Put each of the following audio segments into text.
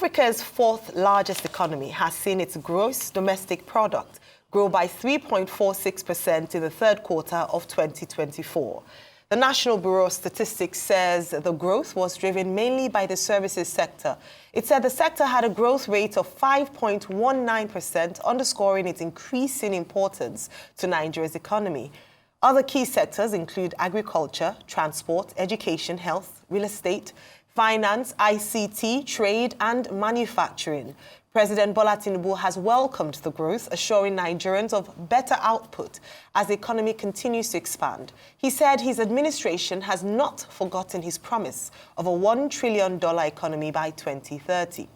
Africa's fourth largest economy has seen its gross domestic product grow by 3.46% in the third quarter of 2024. The National Bureau of Statistics says the growth was driven mainly by the services sector. It said the sector had a growth rate of 5.19%, underscoring its increasing importance to Nigeria's economy. Other key sectors include agriculture, transport, education, health, real estate, finance, ICT, trade, and manufacturing. President Bola Tinubu has welcomed the growth, assuring Nigerians of better output as the economy continues to expand. He said his administration has not forgotten his promise of a $1 trillion economy by 2030.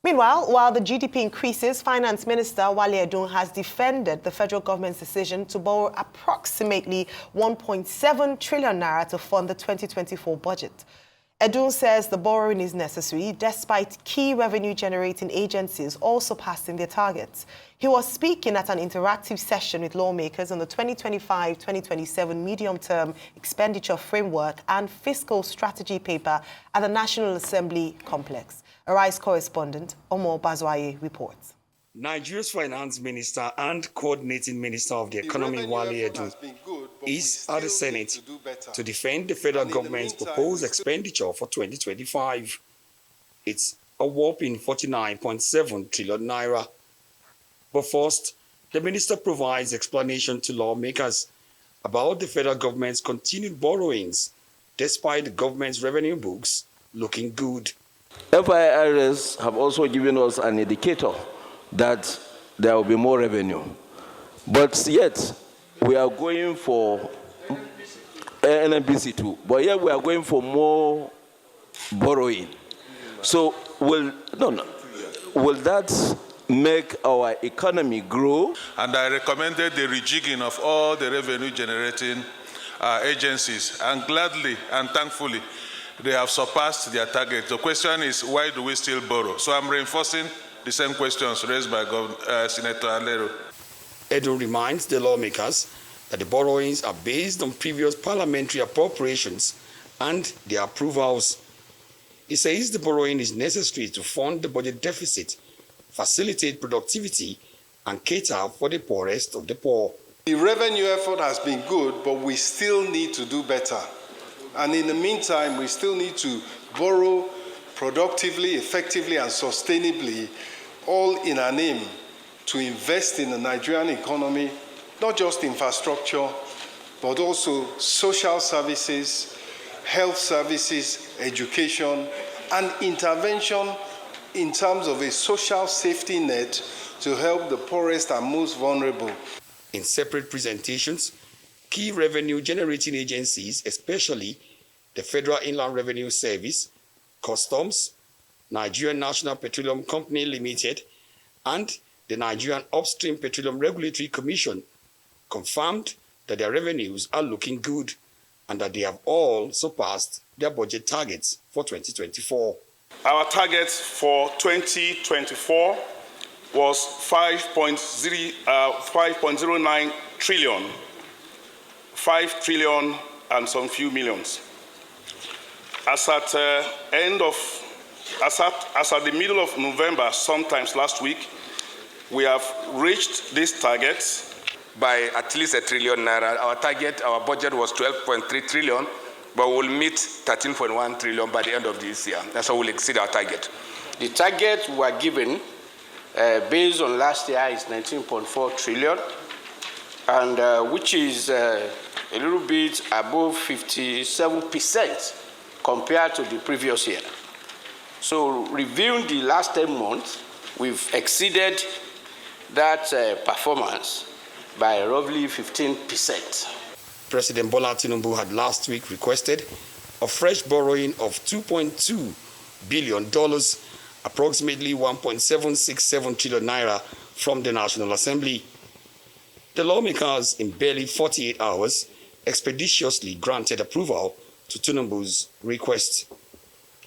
Meanwhile, while the GDP increases, Finance Minister Wale Edun has defended the federal government's decision to borrow approximately 1.7 trillion naira to fund the 2024 budget. Edun says the borrowing is necessary despite key revenue-generating agencies also passing their targets. He was speaking at an interactive session with lawmakers on the 2025-2027 medium-term expenditure framework and fiscal strategy paper at the National Assembly complex. Arise correspondent Omo Bazwaye reports. Nigeria's finance minister and coordinating minister of the economy, Wale Edun, is at the Senate to defend the federal government's proposed expenditure for 2025. It's a whopping 49.7 trillion naira. But first, the minister provides explanation to lawmakers about the federal government's continued borrowings, despite the government's revenue books looking good. FIRS have also given us an indicator that there will be more revenue. But yet, we are going for NNPC too. But yet, we are going for more borrowing. So, will that make our economy grow? And I recommended the rejigging of all the revenue-generating agencies. And gladly and thankfully, they have surpassed their target. The question is, why do we still borrow? So I'm reinforcing the same questions raised by Senator Alero. Edun reminds the lawmakers that the borrowings are based on previous parliamentary appropriations and their approvals. He says the borrowing is necessary to fund the budget deficit, facilitate productivity, and cater for the poorest of the poor. The revenue effort has been good, but we still need to do better. And in the meantime, we still need to borrow productively, effectively, and sustainably, all in an aim to invest in the Nigerian economy, not just infrastructure, but also social services, health services, education, and intervention in terms of a social safety net to help the poorest and most vulnerable. In separate presentations, key revenue-generating agencies, especially the Federal Inland Revenue Service, Customs, Nigerian National Petroleum Company Limited, and the Nigerian Upstream Petroleum Regulatory Commission, confirmed that their revenues are looking good and that they have all surpassed their budget targets for 2024. Our target for 2024 was 5.09 trillion, 5 trillion and some few millions. As at the middle of November, sometimes last week, we have reached this target by at least a trillion naira. Our target, our budget was 12.3 trillion, but we'll meet 13.1 trillion by the end of this year. That's how we'll exceed our target. The target we were given based on last year is 19.4 trillion, and which is a little bit above 57% compared to the previous year. So reviewing the last 10 months, we've exceeded that performance by roughly 15%. President Bola Tinubu had last week requested a fresh borrowing of $2.2 billion, approximately 1.767 trillion naira, from the National Assembly. The lawmakers, in barely 48 hours, expeditiously granted approval to Tinubu's request.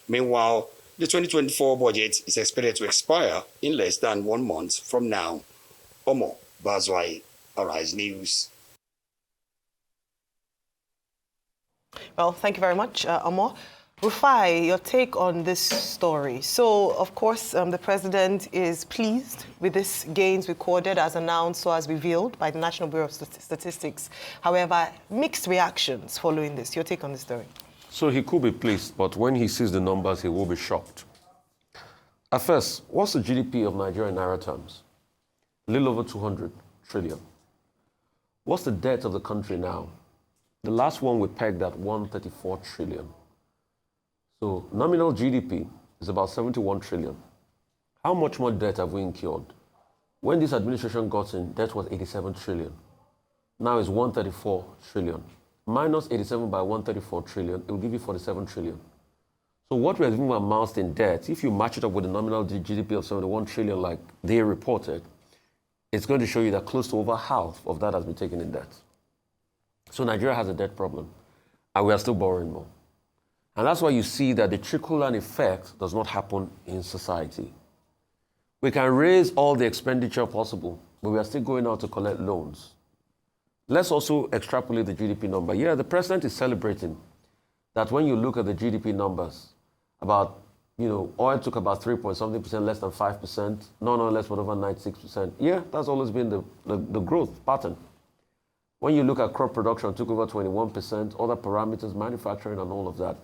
Meanwhile, the 2024 budget is expected to expire in less than 1 month from now. Omo Bazwai, Arise News. Well, thank you very much, Omo. Rufai, your take on this story. So, of course, the president is pleased with these gains recorded as announced or as revealed by the National Bureau of Statistics. However, mixed reactions following this. Your take on the story? So he could be pleased, but when he sees the numbers, he will be shocked. At first, what's the GDP of Nigeria in Naira terms? A little over 200 trillion. What's the debt of the country now? The last one we pegged at 134 trillion. So nominal GDP is about 71 trillion. How much more debt have we incurred? When this administration got in, debt was 87 trillion. Now it's 134 trillion. Minus 87 by 134 trillion, it will give you 47 trillion. So what we have even amassed in debt, if you match it up with the nominal GDP of 71 trillion like they reported, it's going to show you that close to over half of that has been taken in debt. So Nigeria has a debt problem, and we are still borrowing more. And that's why you see that the trickle-down effect does not happen in society. We can raise all the expenditure possible, but we are still going out to collect loans. Let's also extrapolate the GDP number. Yeah, the president is celebrating that when you look at the GDP numbers, about, oil took about 3-point-something% less than 5%, non-oil over 96%. Yeah, that's always been the growth pattern. When you look at crop production, took over 21%, other parameters, manufacturing and all of that.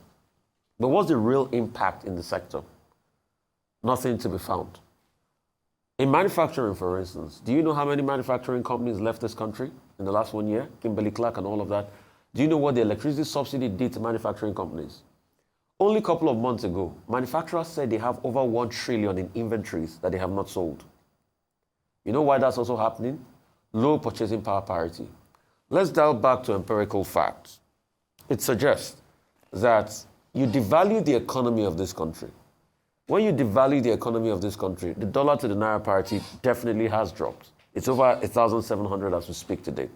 But what's the real impact in the sector? Nothing to be found. In manufacturing, for instance, do you know how many manufacturing companies left this country in the last 1 year? Kimberly-Clark and all of that. Do you know what the electricity subsidy did to manufacturing companies? Only a couple of months ago, manufacturers said they have over 1 trillion in inventories that they have not sold. You know why that's also happening? Low purchasing power parity. Let's dial back to empirical facts. It suggests that you devalue the economy of this country. When you devalue the economy of this country, the dollar to the naira parity definitely has dropped. It's over 1,700 as we speak today.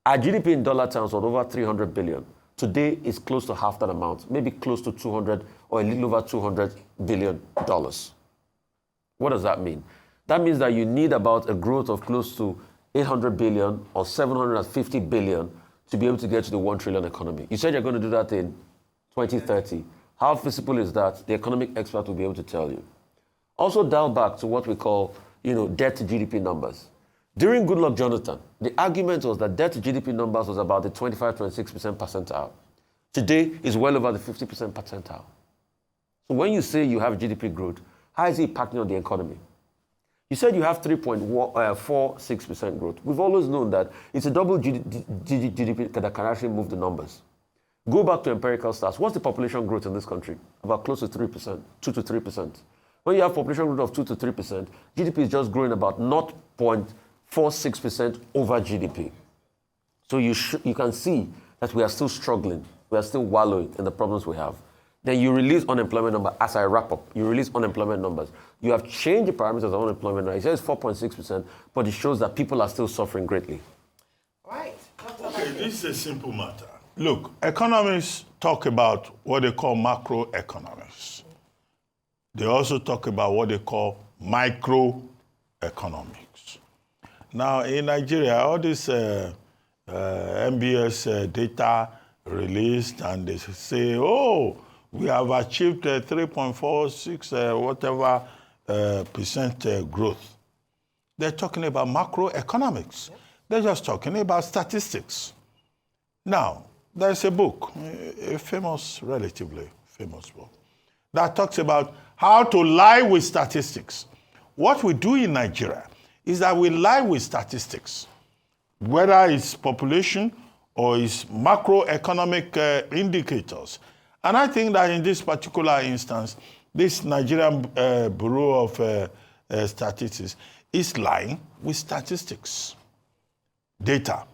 Our GDP in dollar terms was over 300 billion. Today is close to half that amount, maybe close to 200 or a little over 200 billion dollars. What does that mean? That means that you need about a growth of close to 800 billion or 750 billion to be able to get to the 1 trillion economy. You said you're going to do that in 2030. How feasible is that? The economic expert will be able to tell you. Also dial back to what we call, debt to GDP numbers. During Goodluck Jonathan, the argument was that debt to GDP numbers was about the 25-26% percentile. Today is well over the 50% percentile. So when you say you have GDP growth, how is it impacting on the economy? You said you have 3.46% growth. We've always known that it's a double GDP that can actually move the numbers. Go back to empirical stats. What's the population growth in this country? About close to 3%, 2 to 3%. When you have population growth of 2 to 3%, GDP is just growing about 0.46% over GDP. So you can see that we are still struggling. We are still wallowing in the problems we have. Then you release unemployment number. As I wrap up, you release unemployment numbers. You have changed the parameters of unemployment rate. It says 4.6%, but it shows that people are still suffering greatly. Right. Okay, this is a simple matter. Look, economists talk about what they call macroeconomics. They also talk about what they call microeconomics. Now, in Nigeria, all this MBS data released, and they say, we have achieved 3.46 percent growth. They're talking about macroeconomics. Yep. They're just talking about statistics. Now, there's a book, a relatively famous book, that talks about how to lie with statistics. What we do in Nigeria is that we lie with statistics, whether it's population or it's macroeconomic indicators. And I think that in this particular instance, this Nigerian Bureau of Statistics is lying with statistics, data.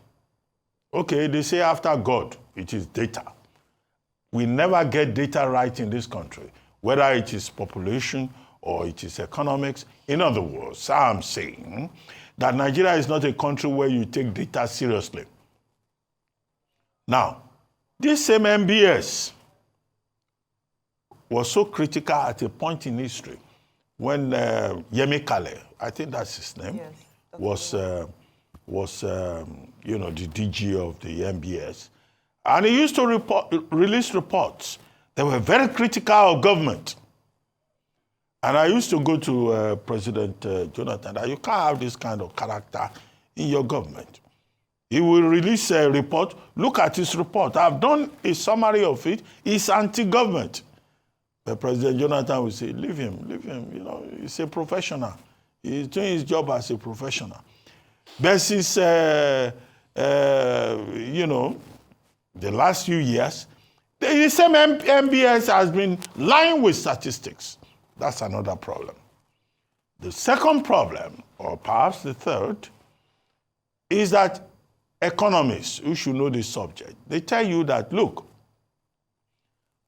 Okay, they say after God, it is data. We never get data right in this country, whether it is population or it is economics. In other words, I'm saying that Nigeria is not a country where you take data seriously. Now, this same MBS was so critical at a point in history when Yemi Kale, I think that's his name, yes, was the DG of the MBS. And he used to release reports They were very critical of government. And I used to go to President Jonathan, that you can't have this kind of character in your government. He will release a report. Look at his report. I've done a summary of it. It's anti-government. But President Jonathan will say, leave him. You know, he's a professional. He's doing his job as a professional. But since, you know, the last few years, the same MBS has been lying with statistics. That's another problem. The second problem, or perhaps the third, is that economists who should know this subject, they tell you that, look,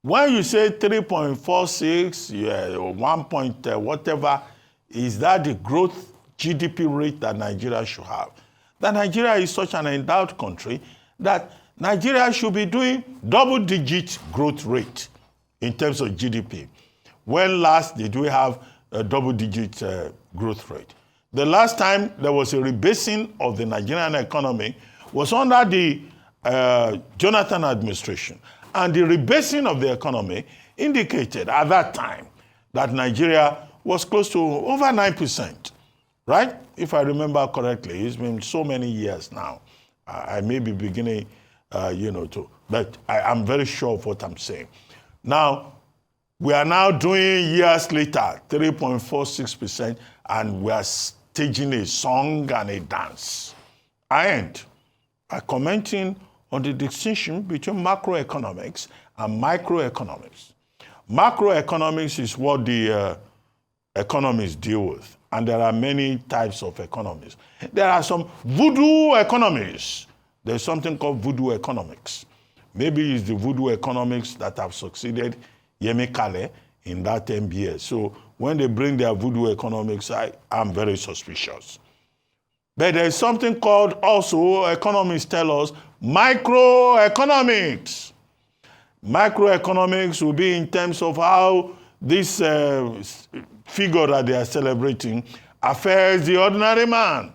when you say 3.46, or 1 point whatever, is that the growth GDP rate that Nigeria should have? That Nigeria is such an endowed country that Nigeria should be doing double-digit growth rate in terms of GDP. When last did we have a double-digit growth rate? The last time there was a rebasing of the Nigerian economy was under the Jonathan administration. And the rebasing of the economy indicated at that time that Nigeria was close to over 9%, right? If I remember correctly, it's been so many years now. I may be beginning, but I'm very sure of what I'm saying. Now, we are now doing years later, 3.46%, and we are staging a song and a dance. I end by commenting on the distinction between macroeconomics and microeconomics. Macroeconomics is what the economists deal with, and there are many types of economies. There are some voodoo economies. There's something called voodoo economics. Maybe it's the voodoo economics that have succeeded Yemi Kale in that MBS. So when they bring their voodoo economics, I'm very suspicious. But there's something called also, economists tell us, microeconomics. Microeconomics will be in terms of how this figure that they are celebrating affects the ordinary man.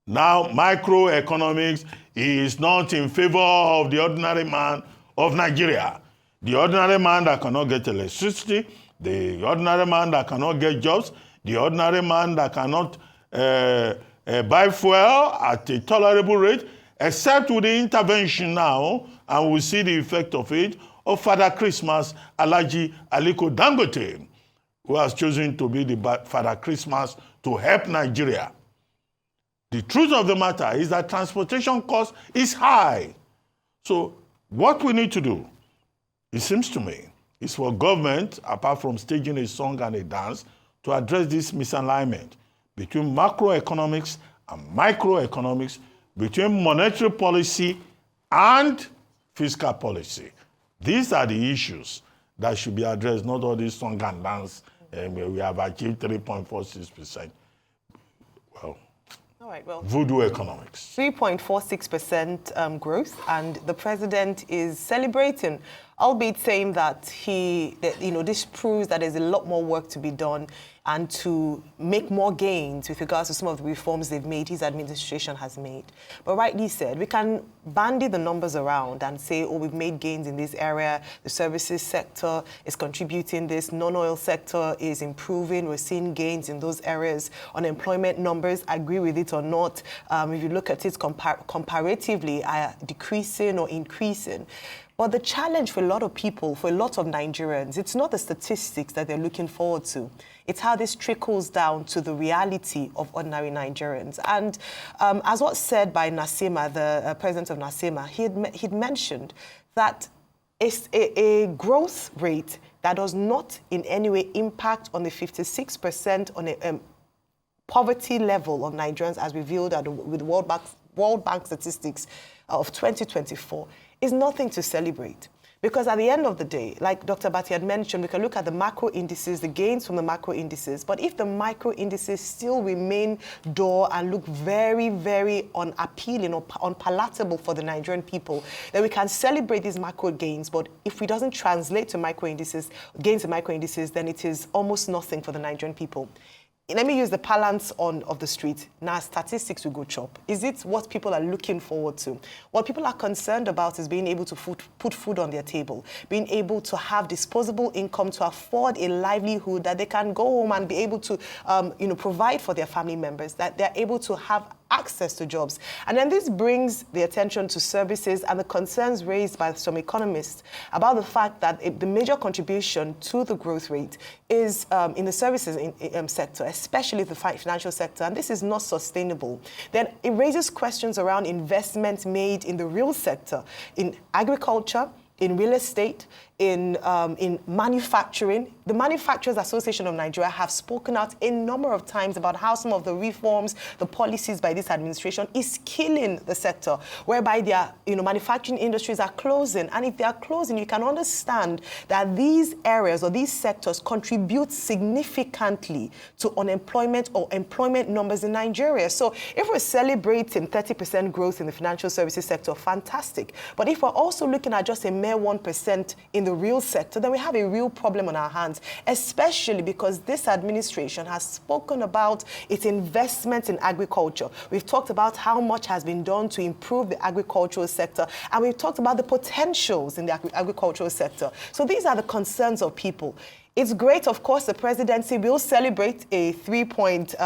Now, microeconomics is not in favor of the ordinary man of Nigeria. The ordinary man that cannot get electricity, the ordinary man that cannot get jobs, the ordinary man that cannot buy fuel at a tolerable rate, except with the intervention now, and we'll see the effect of it, of Father Christmas, Alhaji Aliko Dangote, who has chosen to be the Father Christmas to help Nigeria. The truth of the matter is that transportation cost is high. So what we need to do, it seems to me, is for government, apart from staging a song and a dance, to address this misalignment between macroeconomics and microeconomics, between monetary policy and fiscal policy. These are the issues that should be addressed, not all this song and dance. We have achieved 3.46%. Well, all right, well, voodoo economics. 3.46% growth, and the president is celebrating, albeit saying that this proves that there's a lot more work to be done and to make more gains with regards to some of the reforms they've made, his administration has made. But rightly said, we can bandy the numbers around and say, oh, we've made gains in this area, the services sector is contributing this, non-oil sector is improving, we're seeing gains in those areas. Unemployment numbers, agree with it or not, if you look at it comparatively, are decreasing or increasing. But the challenge for a lot of people, for a lot of Nigerians, it's not the statistics that they're looking forward to. It's how this trickles down to the reality of ordinary Nigerians. And as was said by Nasima, the president of Nasima, he'd mentioned that it's a growth rate that does not in any way impact on the 56% on a poverty level of Nigerians as revealed with World Bank statistics of 2024. Is nothing to celebrate. Because at the end of the day, like Dr. Bati had mentioned, we can look at the macro indices, the gains from the macro indices, but if the micro indices still remain dull and look very, very unappealing or unpalatable for the Nigerian people, then we can celebrate these macro gains, but if it doesn't translate to micro indices, gains in micro indices, then it is almost nothing for the Nigerian people. let me use the parlance of the street. Now, statistics will go chop. Is it what people are looking forward to? What people are concerned about is being able to put food on their table, being able to have disposable income to afford a livelihood that they can go home and be able to, provide for their family members, that they're able to have access to jobs. And then this brings the attention to services and the concerns raised by some economists about the fact that the major contribution to the growth rate is in the services sector, especially the financial sector, and this is not sustainable. Then it raises questions around investments made in the real sector, in agriculture, in real estate, in manufacturing. The Manufacturers Association of Nigeria have spoken out a number of times about how some of the reforms, the policies by this administration is killing the sector, whereby their manufacturing industries are closing. And if they are closing, you can understand that these areas or these sectors contribute significantly to unemployment or employment numbers in Nigeria. So if we're celebrating 30% growth in the financial services sector, fantastic. But if we're also looking at just a mere 1% in the real sector, then we have a real problem on our hands, especially because this administration has spoken about its investment in agriculture. We've talked about how much has been done to improve the agricultural sector, and we've talked about the potentials in the agricultural sector. So these are the concerns of people. It's great, of course, the presidency will celebrate a 3.46%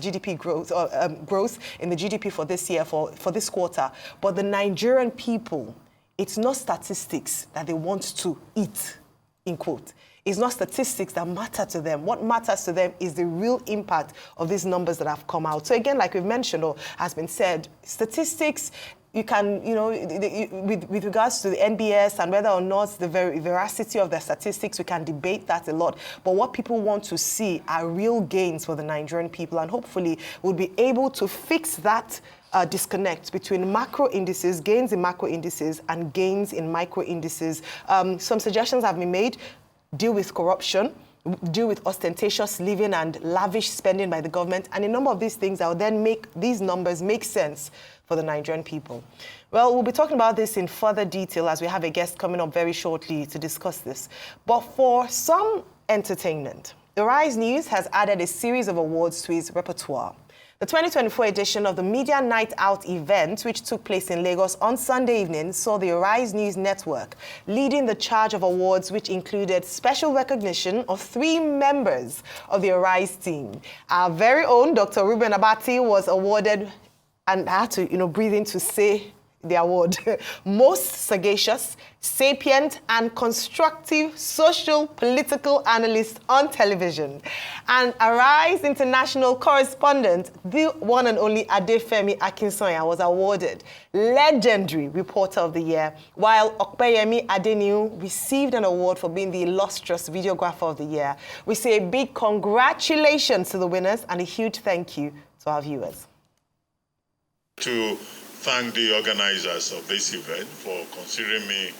GDP growth, growth in the GDP for this year, for this quarter. But the Nigerian people, it's not statistics that they want to eat, in quote. It's not statistics that matter to them. What matters to them is the real impact of these numbers that have come out. So again, like we've mentioned or has been said, statistics, you can, with regards to the NBS and whether or not the veracity of their statistics, we can debate that a lot. But what people want to see are real gains for the Nigerian people, and hopefully we'll be able to fix that disconnect between macro indices, gains in macro indices, and gains in micro indices. Some suggestions have been made: deal with corruption, deal with ostentatious living and lavish spending by the government, and a number of these things that will then make these numbers make sense for the Nigerian people. Well, we'll be talking about this in further detail as we have a guest coming up very shortly to discuss this. But for some entertainment, the Rise News has added a series of awards to its repertoire. The 2024 edition of the Media Night Out event, which took place in Lagos on Sunday evening, saw the Rise News Network leading the charge of awards, which included special recognition of 3 members of the Arise team. Our very own Dr. Ruben Abati was awarded, and I had to, breathe in to say the award, most sagacious, sapient, and constructive social political analyst on television. And Arise international correspondent, the one and only Adefemi Akinsoya, was awarded legendary reporter of the year, while Okpeyemi Adeniu received an award for being the illustrious videographer of the year. We say a big congratulations to the winners and a huge thank you to our viewers. To thank the organizers of this event for considering me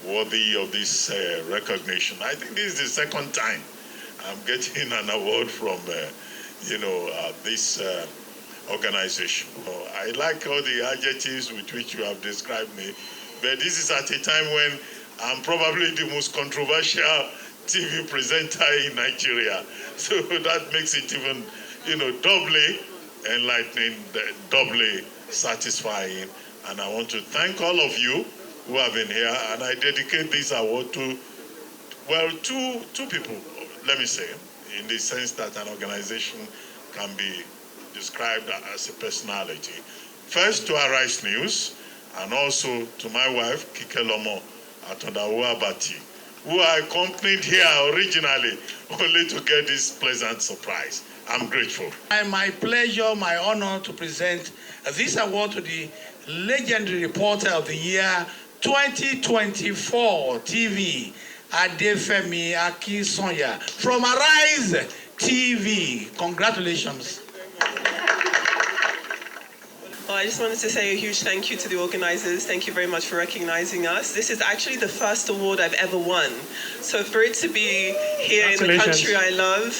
worthy of this recognition. I think this is the second time I'm getting an award from, this organization. I like all the adjectives with which you have described me, but this is at a time when I'm probably the most controversial TV presenter in Nigeria. So that makes it even, doubly enlightening, doubly satisfying. And I want to thank all of you who have been here, and I dedicate this award to, well, two people, let me say, in the sense that an organization can be described as a personality. First, to Arise News, and also to my wife, Kike Lomo Atondawu Abati, who I accompanied here originally only to get this pleasant surprise. I'm grateful. My pleasure, my honor to present this award to the legendary reporter of the year 2024 TV, Adefemi Akinsoya from Arise TV. Congratulations. Well, I just wanted to say a huge thank you to the organizers. Thank you very much for recognizing us. This is actually the first award I've ever won. So for it to be here in the country I love,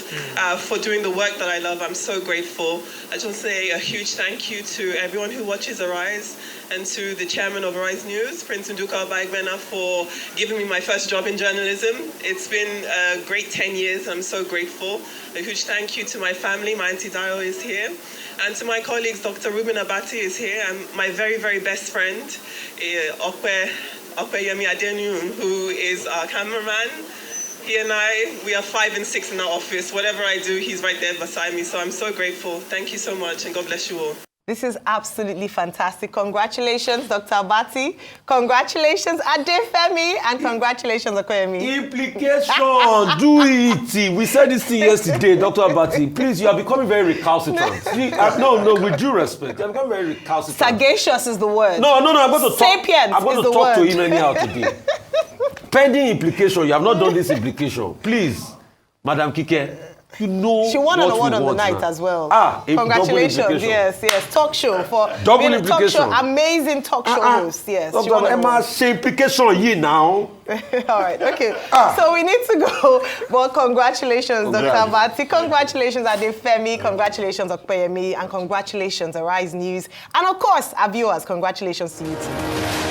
for doing the work that I love, I'm so grateful. I just want to say a huge thank you to everyone who watches Arise. and to the chairman of Rise News, Prince Nduka Bagbena, for giving me my first job in journalism. It's been a great 10 years. I'm so grateful. A huge thank you to my family. My auntie Dayo is here. And to my colleagues, Dr. Ruben Abati is here, and my very, very best friend, Yemi Adenu, who is our cameraman. He and I, we are 5 and 6 in our office. Whatever I do, he's right there beside me. So I'm so grateful. Thank you so much, and God bless you all. This is absolutely fantastic. Congratulations, Dr. Abati. Congratulations, Adefemi. And congratulations, Okoyemi. Implication, do it. We said this thing yesterday, Dr. Abati. Please, you are becoming very recalcitrant. No, with due respect, you are becoming very recalcitrant. Sagacious is the word. No, I'm going to talk. Sapient I'm going is to the talk word. to him anyhow today. Pending implication, you have not done this implication. Please, Madam Kike, you know she won an award on the now. night as well. Congratulations. Yes. Talk show for double being a implication. Talk show, amazing talk show host. Yes. Dr. Emma, say implication ye now. All right, okay. So we need to go. Well, congratulations, Dr. Abati. Congratulations, Adefemi. Congratulations, Okpeyemi. And congratulations, Arise News. And of course, our viewers, congratulations to you too.